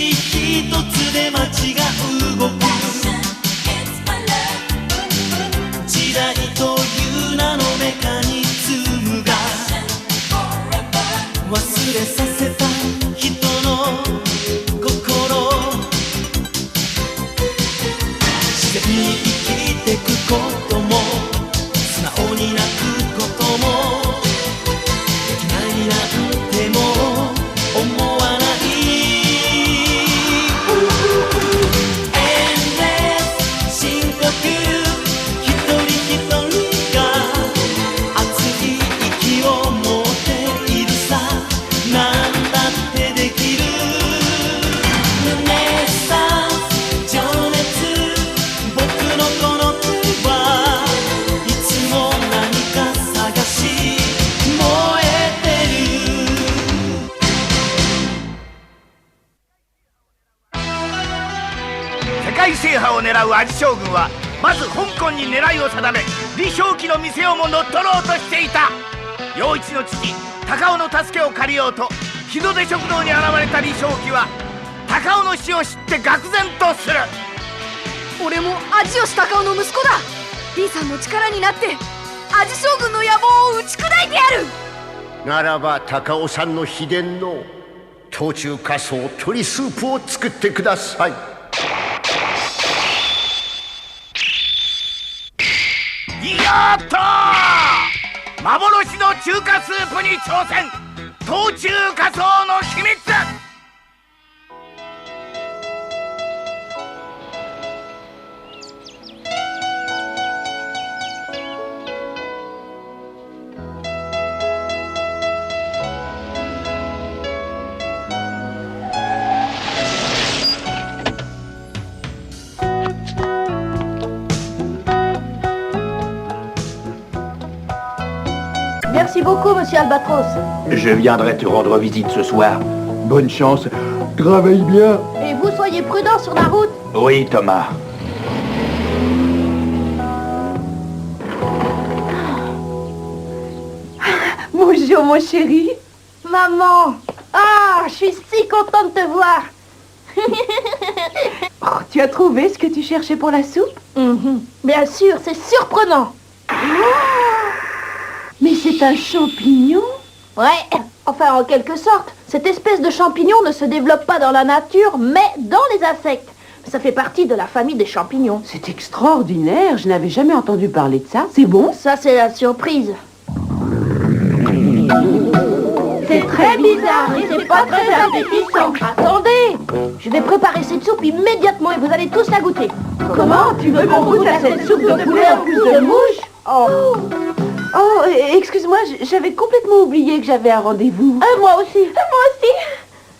一つで街が動く時代という名のメカニズムが忘れさせた人の心自然に生きてくことも素直に泣くこともできないなんても思わない制覇を狙う味将軍はまず香港に狙いを定め李承帰の店をも乗っ取ろうとしていた。陽一の父高尾の助けを借りようと日の出食堂に現れた李承帰は高尾の死を知って愕然とする。俺も味吉高尾の息子だ。李さんの力になって味将軍の野望を打ち砕いてやる。ならば高尾さんの秘伝の冬虫夏草鶏スープを作ってください。やったー！幻の中華スープに挑戦！冬虫夏草の秘密！Merci beaucoup, monsieur Albatros. Je viendrai te rendre visite ce soir. Bonne chance. Travaille bien. Et vous soyez prudent sur la route. Oui, Thomas. Bonjour, mon chéri. Maman. Ah, je suis si contente de te voir. Oh, tu as trouvé ce que tu cherchais pour la soupe? Bien sûr, c'est surprenant. Mais c'est un champignon? Ouais, enfin en quelque sorte. Cette espèce de champignon ne se développe pas dans la nature, mais dans les insectes. Ça fait partie de la famille des champignons. C'est extraordinaire, je n'avais jamais entendu parler de ça. C'est bon? Ça, c'est la surprise. C'est très bizarre et c'est pas très appétissant. Attendez, je vais préparer cette soupe immédiatement et vous allez tous la goûter. Comment? Tu veux qu'on goûte à cette soupe de poulet en plus de mouches? Oh, excuse-moi, j'avais complètement oublié que j'avais un rendez-vous. Moi aussi. Moi aussi.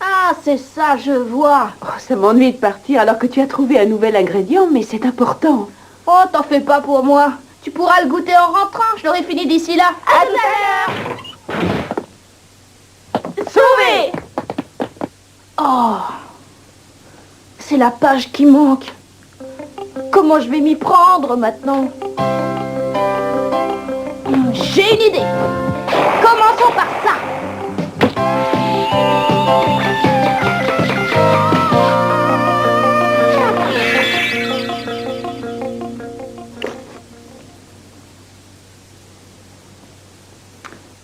Ah, c'est ça, je vois. Oh, ça m'ennuie de partir alors que tu as trouvé un nouvel ingrédient, mais c'est important. Oh, t'en fais pas pour moi. Tu pourras le goûter en rentrant, je l'aurai fini d'ici là. À tout à l'heure. Sauvé. Oh, c'est la page qui manque. Comment je vais m'y prendre maintenant? J'ai une idée. Commençons par ça.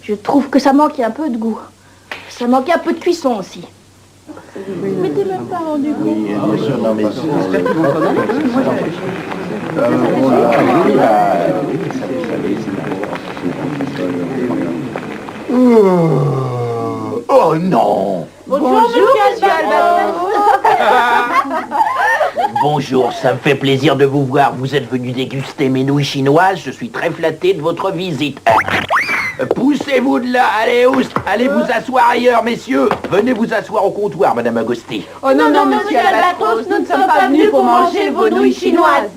Je trouve que ça manque un peu de goût. Ça manque un peu de cuisson aussi. Mais t'es même pas rendu compte. Oh non! Bonjour monsieur Albatros. Bonjour, ça me fait plaisir de vous voir. Vous êtes venu déguster mes nouilles chinoises. Je suis très flatté de votre visite. Poussez-vous de là, allez Oust, allez vous asseoir ailleurs, messieurs. Venez vous asseoir au comptoir, Madame Agosti. Oh non, non, monsieur Albatros, nous ne sommes pas venus pour manger vos nouilles chinoises.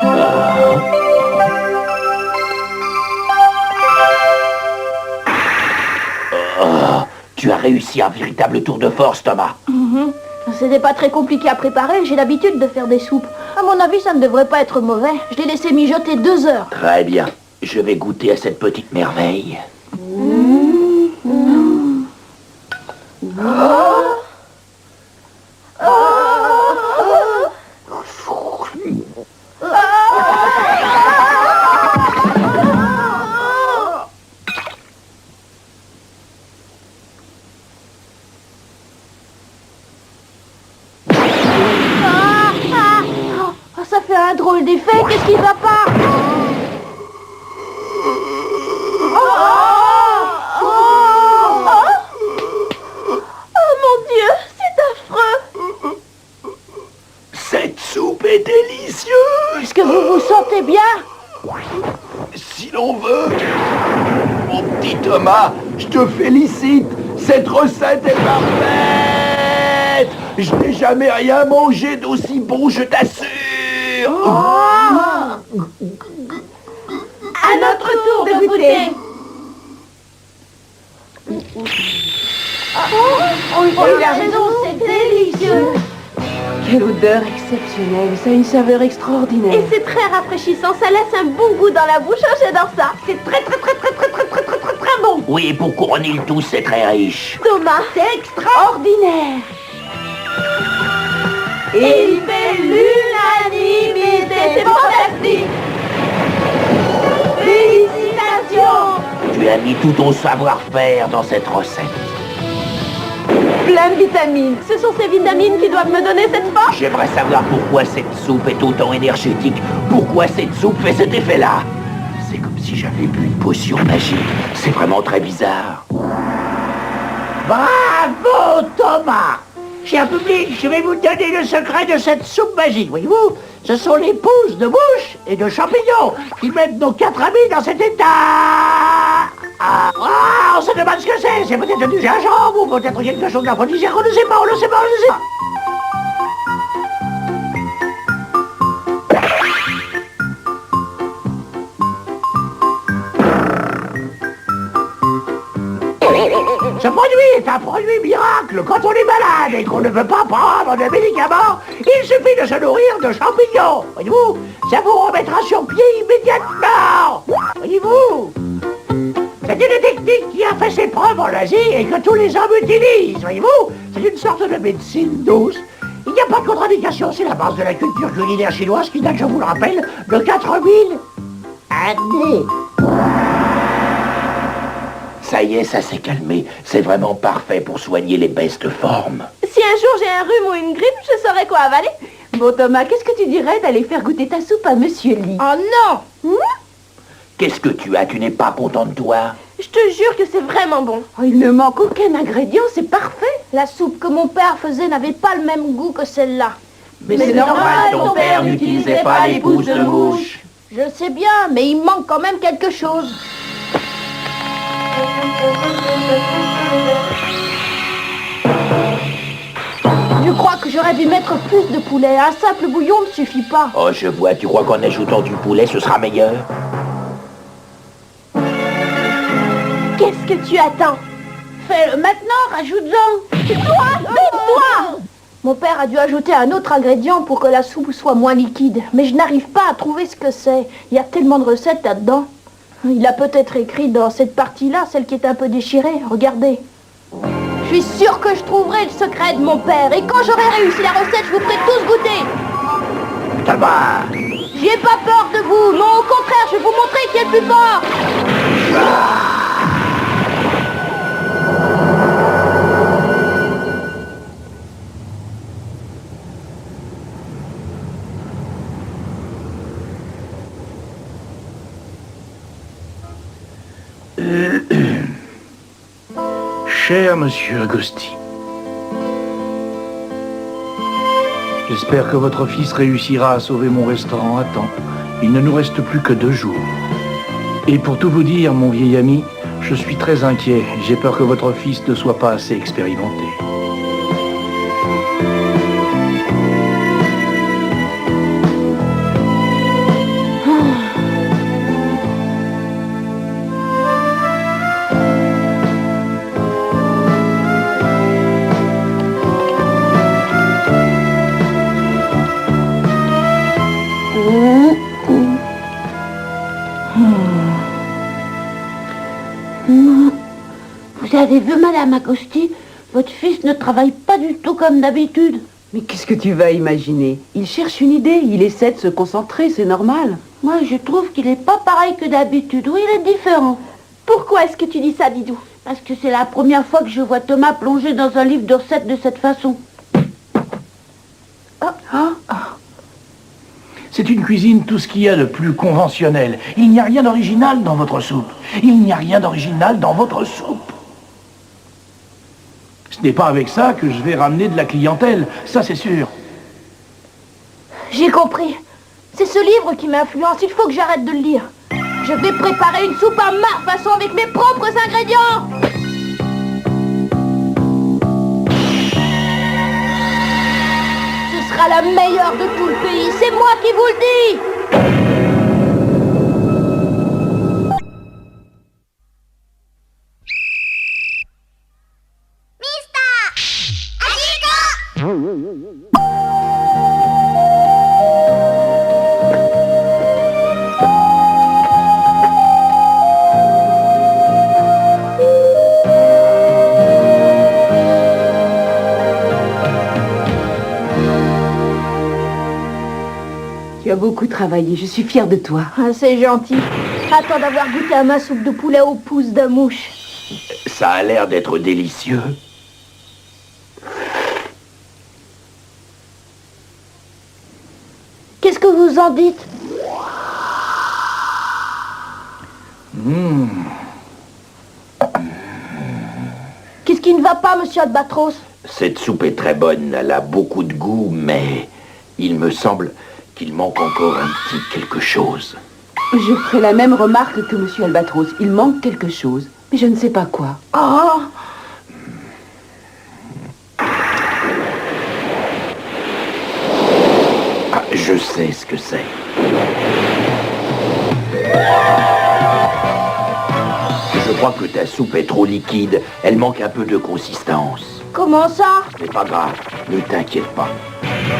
Tu as réussi un véritable tour de force, Thomas. C'était pas très compliqué à préparer, j'ai l'habitude de faire des soupes. À mon avis, ça ne devrait pas être mauvais. Je l'ai laissé mijoter 2 heures. Très bien, je vais goûter à cette petite merveille. un drôle d'effet, qu'est-ce qui va pas? Oh mon Dieu, c'est affreux. Cette soupe est délicieuse. Est-ce que vous vous sentez bien? Si l'on veut. Mon petit Thomas, je te félicite. Cette recette est parfaite. Je n'ai jamais rien mangé d'aussi bon, je t'assure. À notre tour de goûter. Il a raison, c'est délicieux. Quelle odeur exceptionnelle, ça a une saveur extraordinaire. Et c'est très rafraîchissant, ça laisse un bon goût dans la bouche, j'adore ça. C'est très bon. Oui, et pour couronner le tout, c'est très riche. Thomas, c'est extraordinaire. Il fait l'unanimité, c'est fantastique. Félicitations. Tu as mis tout ton savoir-faire dans cette recette. Plein de vitamines. Ce sont ces vitamines qui doivent me donner cette force. J'aimerais savoir pourquoi cette soupe est autant énergétique. Pourquoi cette soupe fait cet effet-là. C'est comme si j'avais bu une potion magique. C'est vraiment très bizarre. Bravo, Thomas! Cher public, je vais vous donner le secret de cette soupe magique, voyez-vous? Ce sont les pousses de mouches et de champignons qui mettent nos 4 amis dans cet état. On se demande ce que c'est. C'est peut-être du gingembre ou peut-être quelque chose d'aphrodisiaque. On ne sait pas, on ne sait pas, on ne sait pas. Ce produit est un produit miracle. Quand on est malade et qu'on ne veut pas prendre de médicaments, il suffit de se nourrir de champignons. Voyez-vous, ça vous remettra sur pied immédiatement. Voyez-vous, c'est une technique qui a fait ses preuves en Asie et que tous les hommes utilisent. Voyez-vous, c'est une sorte de médecine douce. Il n'y a pas de contre-indication, c'est la base de la culture culinaire chinoise qui date, je vous le rappelle, de 4000 années. Ça y est, ça s'est calmé. C'est vraiment parfait pour soigner les bestes formes. Si un jour j'ai un rhume ou une grippe, je saurais quoi avaler. Bon Thomas, qu'est-ce que tu dirais d'aller faire goûter ta soupe à Monsieur Lee? Oh non. Qu'est-ce que tu as? Tu n'es pas content de toi? Je te jure que c'est vraiment bon. Oh, il ne manque aucun ingrédient, c'est parfait. La soupe que mon père faisait n'avait pas le même goût que celle-là. Mais c'est normal, ton père n'utilisait pas les pousses de mouche. Je sais bien, mais il manque quand même quelque chose. Je crois que j'aurais dû mettre plus de poulet. Un simple bouillon ne suffit pas. Oh, je vois. Tu crois qu'en ajoutant du poulet, ce sera meilleur? Qu'est-ce que tu attends? Fais-le maintenant, rajoute-en. Toi! Mon père a dû ajouter un autre ingrédient pour que la soupe soit moins liquide. Mais je n'arrive pas à trouver ce que c'est. Il y a tellement de recettes là-dedans. Il a peut-être écrit dans cette partie-là, celle qui est un peu déchirée. Regardez. Je suis sûre que je trouverai le secret de mon père. Et quand j'aurai réussi la recette, je vous ferai tous goûter. Thomas! J'ai pas peur de vous. Non, au contraire, je vais vous montrer qui est le plus fort. Cher monsieur Agosti, j'espère que votre fils réussira à sauver mon restaurant à temps. Il ne nous reste plus que 2 jours. Et pour tout vous dire, mon vieil ami, je suis très inquiet. J'ai peur que votre fils ne soit pas assez expérimenté. Vous avez vu, Madame Agosti, votre fils ne travaille pas du tout comme d'habitude. Mais qu'est-ce que tu vas imaginer? Il cherche une idée, il essaie de se concentrer, c'est normal. Moi, je trouve qu'il n'est pas pareil que d'habitude. Oui, il est différent. Pourquoi est-ce que tu dis ça, Bidou? Parce que c'est la première fois que je vois Thomas plonger dans un livre de recettes de cette façon. C'est une cuisine tout ce qu'il y a de plus conventionnel. Il n'y a rien d'original dans votre soupe. Il n'y a rien d'original dans votre soupe. Ce n'est pas avec ça que je vais ramener de la clientèle, ça c'est sûr. J'ai compris. C'est ce livre qui m'influence, il faut que j'arrête de le lire. Je vais préparer une soupe à ma façon avec mes propres ingrédients. Ce sera la meilleure de tout le pays, c'est moi qui vous le dis. Tu as beaucoup travaillé, je suis fière de toi. Ah, c'est gentil. Attends d'avoir goûté à ma soupe de poulet aux pouces de mouche. Ça a l'air d'être délicieux. Qu'est-ce que vous en dites? Qu'est-ce qui ne va pas, monsieur Albatros? Cette soupe est très bonne, elle a beaucoup de goût, mais il me semble qu'il manque encore un petit quelque chose. Je ferai la même remarque que monsieur Albatros. Il manque quelque chose, mais je ne sais pas quoi. Oh! Ah, je sais ce que c'est. Je crois que ta soupe est trop liquide. Elle manque un peu de consistance. Comment ça? C'est pas grave, ne t'inquiète pas.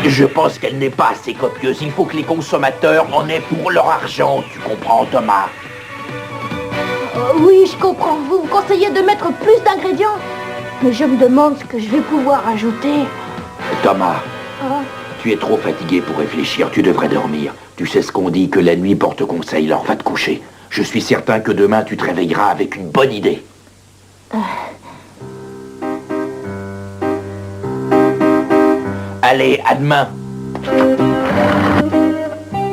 Je pense qu'elle n'est pas assez copieuse. Il faut que les consommateurs en aient pour leur argent. Tu comprends, Thomas? Oui, je comprends. Vous me conseillez de mettre plus d'ingrédients? Mais je me demande ce que je vais pouvoir ajouter. Thomas, Ah. tu es trop fatigué pour réfléchir. Tu devrais dormir. Tu sais ce qu'on dit, que la nuit porte conseil. Alors va te coucher. Je suis certain que demain, tu te réveilleras avec une bonne idée. Allez, à demain.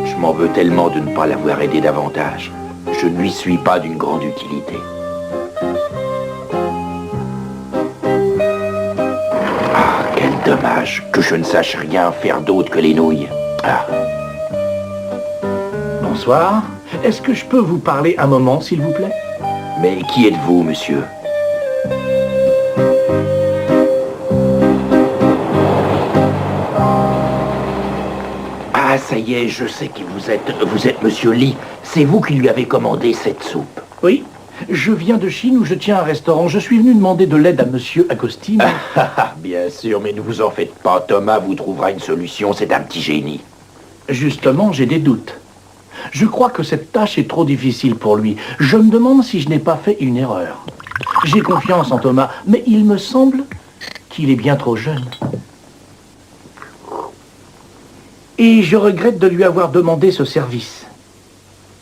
Je m'en veux tellement de ne pas l'avoir aidé davantage. Je ne lui suis pas d'une grande utilité. Ah, quel dommage que je ne sache rien faire d'autre que les nouilles. Ah. Bonsoir. Est-ce que je peux vous parler un moment, s'il vous plaît? Mais qui êtes-vous, monsieur? Ah, ça y est, je sais qui vous êtes. Vous êtes monsieur Lee. C'est vous qui lui avez commandé cette soupe. Oui. Je viens de Chine où je tiens un restaurant. Je suis venu demander de l'aide à monsieur Agostino. Bien sûr, mais ne vous en faites pas. Thomas vous trouvera une solution. C'est un petit génie. Justement, j'ai des doutes. Je crois que cette tâche est trop difficile pour lui. Je me demande si je n'ai pas fait une erreur. J'ai confiance en Thomas, mais il me semble qu'il est bien trop jeune. Et je regrette de lui avoir demandé ce service.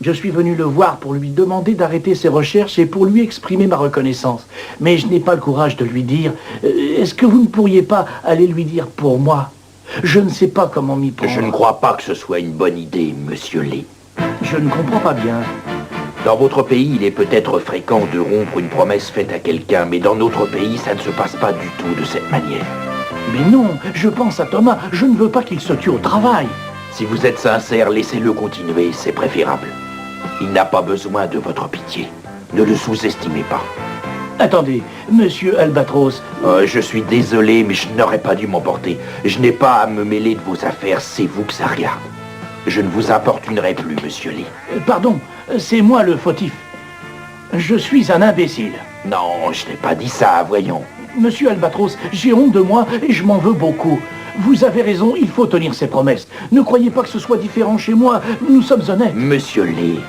Je suis venu le voir pour lui demander d'arrêter ses recherches et pour lui exprimer ma reconnaissance. Mais je n'ai pas le courage de lui dire « Est-ce que vous ne pourriez pas aller lui dire pour moi ?» Je ne sais pas comment m'y prendre. Je ne crois pas que ce soit une bonne idée, monsieur Lee. Je ne comprends pas bien. Dans votre pays, il est peut-être fréquent de rompre une promesse faite à quelqu'un, mais dans notre pays, ça ne se passe pas du tout de cette manière. Mais non, je pense à Thomas. Je ne veux pas qu'il se tue au travail. Si vous êtes sincère, laissez-le continuer, c'est préférable. Il n'a pas besoin de votre pitié. Ne le sous-estimez pas. Attendez, monsieur Albatros. Je suis désolé, mais je n'aurais pas dû m'emporter. Je n'ai pas à me mêler de vos affaires, c'est vous que ça regarde. Je ne vous importunerai plus, monsieur Lee. Pardon, c'est moi le fautif. Je suis un imbécile. Non, je n'ai pas dit ça, voyons. Monsieur Albatros, j'ai honte de moi et je m'en veux beaucoup. Vous avez raison, il faut tenir ses promesses. Ne croyez pas que ce soit différent chez moi, nous sommes honnêtes. Monsieur Lee.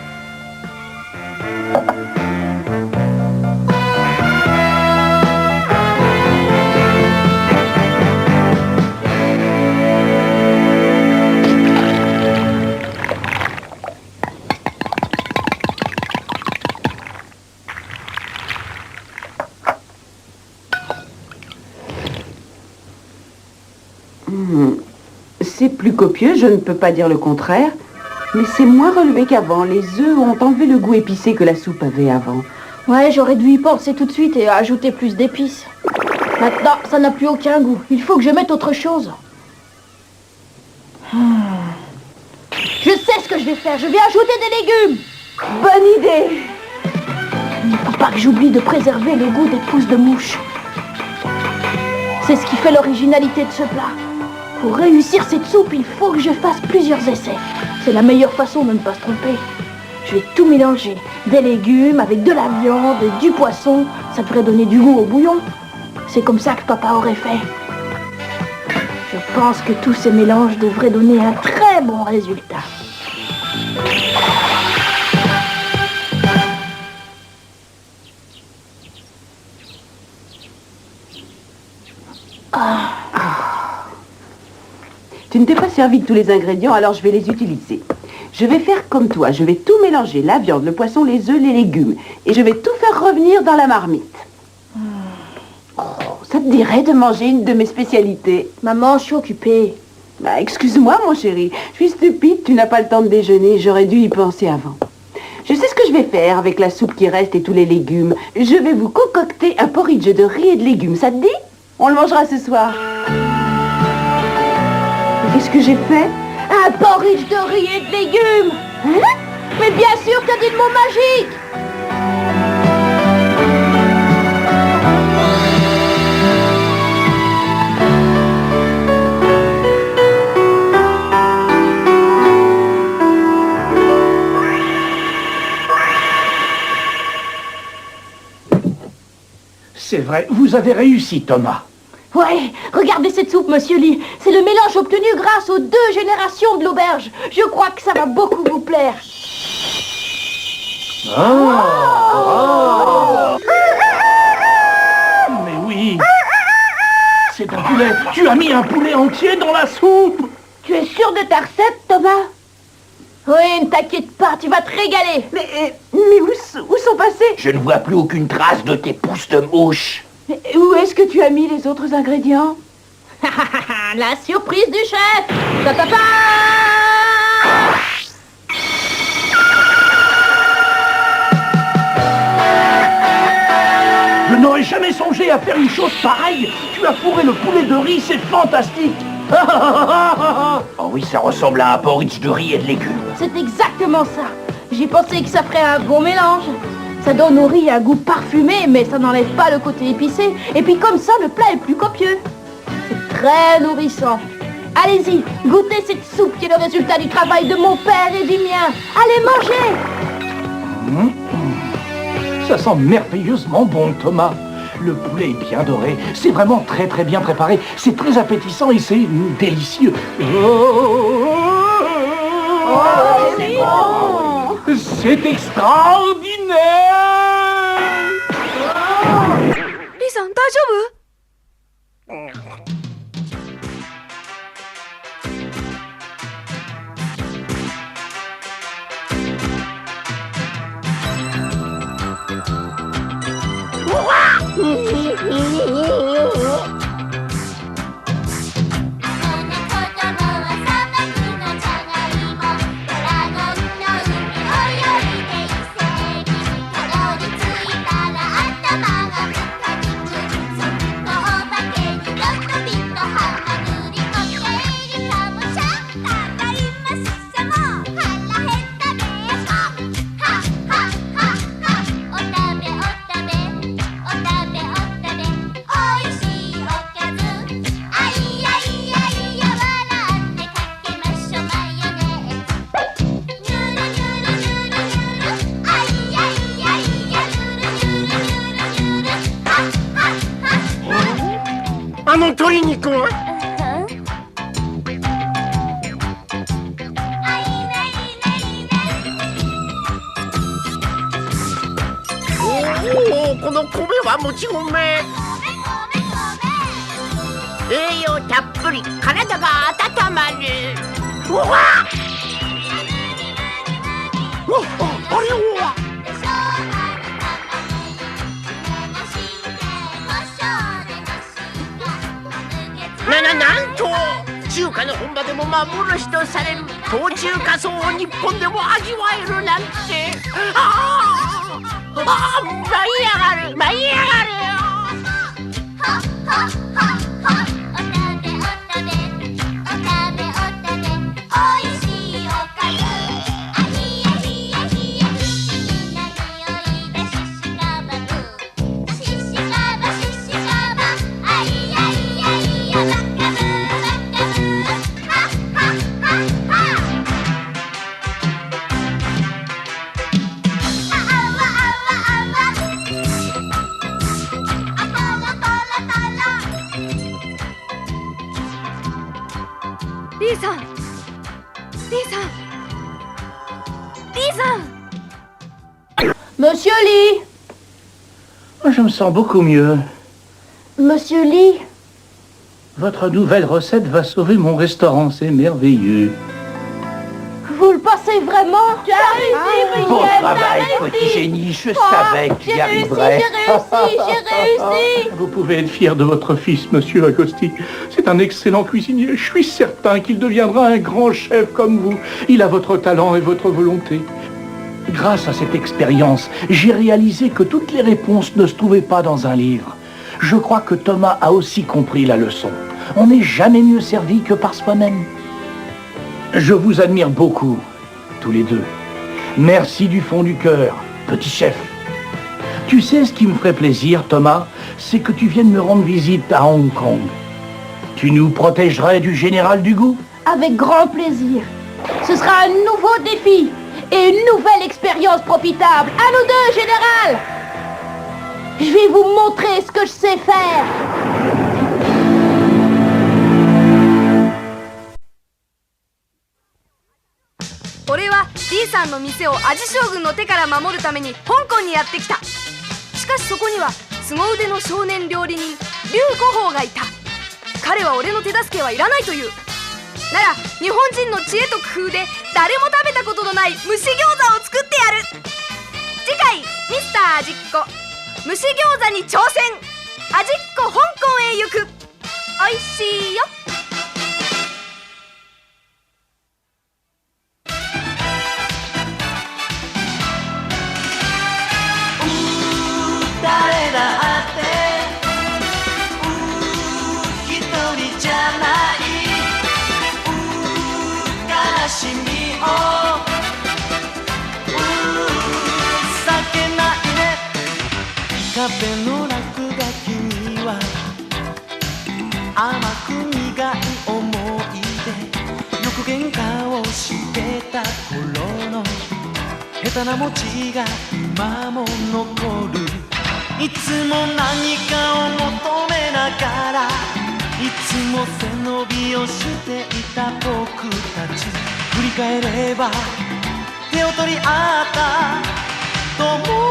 C'est plus copieux, je ne peux pas dire le contraire. Mais c'est moins relevé qu'avant. Les œufs ont enlevé le goût épicé que la soupe avait avant. Ouais, j'aurais dû y penser tout de suite et ajouter plus d'épices. Maintenant, ça n'a plus aucun goût. Il faut que je mette autre chose. Je sais ce que je vais faire. Je vais ajouter des légumes. Bonne idée! Il ne faut pas que j'oublie de préserver le goût des pousses de mouche. C'est ce qui fait l'originalité de ce plat. Pour réussir cette soupe, il faut que je fasse plusieurs essais. C'est la meilleure façon de ne pas se tromper. Je vais tout mélanger. Des légumes avec de la viande, du poisson. Ça devrait donner du goût au bouillon. C'est comme ça que papa aurait fait. Je pense que tous ces mélanges devraient donner un très bon résultat. Tu ne t'es pas servi de tous les ingrédients, alors je vais les utiliser. Je vais faire comme toi, je vais tout mélanger, la viande, le poisson, les œufs, les légumes. Et je vais tout faire revenir dans la marmite. Oh, ça te dirait de manger une de mes spécialités? Maman, je suis occupée. Bah, excuse-moi, mon chéri. Je suis stupide, tu n'as pas le temps de déjeuner. J'aurais dû y penser avant. Je sais ce que je vais faire avec la soupe qui reste et tous les légumes. Je vais vous concocter un porridge de riz et de légumes. Ça te dit? On le mangera ce soir. Qu'est-ce que j'ai fait? Un porridge de riz et de légumes. Hein? Mais bien sûr, t'as dit le mot magique. C'est vrai, vous avez réussi, Thomas. Ouais, regardez cette soupe, monsieur Lee. C'est le mélange obtenu grâce aux 2 générations de l'auberge. Je crois que ça va beaucoup vous plaire. Mais oui. C'est un poulet. Tu as mis un poulet entier dans la soupe. Tu es sûr de ta recette, Thomas? Oui, ne t'inquiète pas, tu vas te régaler. Mais où sont passés? Je ne vois plus aucune trace de tes pousses de mouche. Mais où est-ce que tu as mis les autres ingrédients? La surprise du chef. Ta-ta-ta. Je n'aurais jamais songé à faire une chose pareille. Tu as fourré le poulet de riz, c'est fantastique. Oh oui, ça ressemble à un porridge de riz et de légumes. C'est exactement ça. J'ai pensé que ça ferait un bon mélange. Ça donne au riz un goût parfumé, mais ça n'enlève pas le côté épicé. Et puis comme ça, le plat est plus copieux. C'est très nourrissant. Allez-y, goûtez cette soupe qui est le résultat du travail de mon père et du mien. Allez, mangez! Ça sent merveilleusement bon, Thomas. Le poulet est bien doré. C'est vraiment très très bien préparé. C'est très appétissant et c'est délicieux. C'est bon! C'est extraordinaire! Lee-san, 大丈夫?中華の本場でも幻とされる東中華層を日本でも味わえるなんて。舞い上がる舞い上がるよ。リーさん、リーさん、リーさん。Monsieur Lee. Je me sens beaucoup mieux. Monsieur Lee. Votre nouvelle recette va sauver mon restaurant, c'est merveilleux. Vous le pensez vraiment? Tu as réussi, Bon Brigitte, travail, t'as petit réussi. génie, je savais que tu y arriverais. J'ai réussi. Vous pouvez être fier de votre fils, monsieur Agosti. C'est un excellent cuisinier. Je suis certain qu'il deviendra un grand chef comme vous. Il a votre talent et votre volonté. Grâce à cette expérience, j'ai réalisé que toutes les réponses ne se trouvaient pas dans un livre. Je crois que Thomas a aussi compris la leçon. On n'est jamais mieux servi que par soi-même. Je vous admire beaucoup, tous les deux. Merci du fond du cœur, petit chef. Tu sais ce qui me ferait plaisir, Thomas, c'est que tu viennes me rendre visite à Hong Kong. Tu nous protégerais du général Dugu? Avec grand plaisir. Ce sera un nouveau défi et une nouvelle expérience profitable. À nous deux, général. Je vais vous montrer ce que je sais faire. 俺は D さんの店を味将軍の手から守るために香港にやってきた。しかしそこには凄腕の少年料理人劉五宝がいた。彼は俺の手助けはいらないという。なら日本人の知恵と工夫で誰も食べたことのない蒸し餃子を作ってやる。次回ミスター味っ子蒸し餃子に挑戦。味っ子香港へ行く。おいしいよ。誰だって一人じゃない悲しみを避けないで。壁の落書きには甘く苦い思い出。よく喧嘩をしてた頃の下手な餅が今も残る。いつも何かを求めながらいつも背伸びをしていた僕たち。振り返れば手を取り合った友